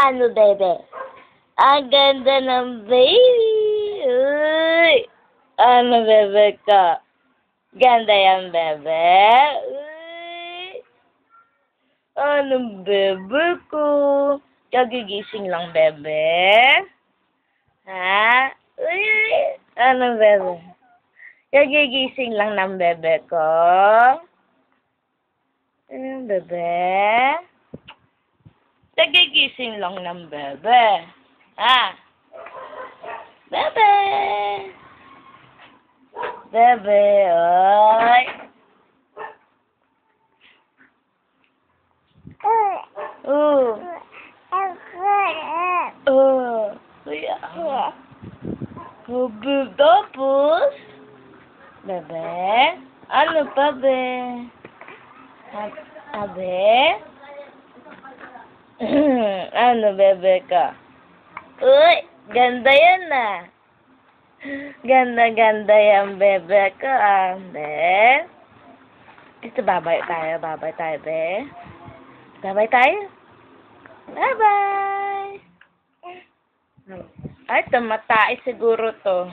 Ano, bebe? Ang ganda ng baby. Uy! Ano, bebe ka? Ganda yan, bebe. Uy! Anong bebe ko? Kagigising lang, bebe. Ha? Uy! Anong bebe? Kagigising lang ng bebe ko. Anong bebe? Nagigising lang ng bebe. Ah. Bebe. Bebe, oy. Oh. Oh. Kuya. Bebe, tapos? Bebe? Ano pa, be? Abe? Ano, bebe ka? Uy, ganda yan ah. Ganda-ganda yan, bebe ka ah, be. Gusto babay tayo, be. Babay tayo. Bye-bye. Ay, tumatay siguro to.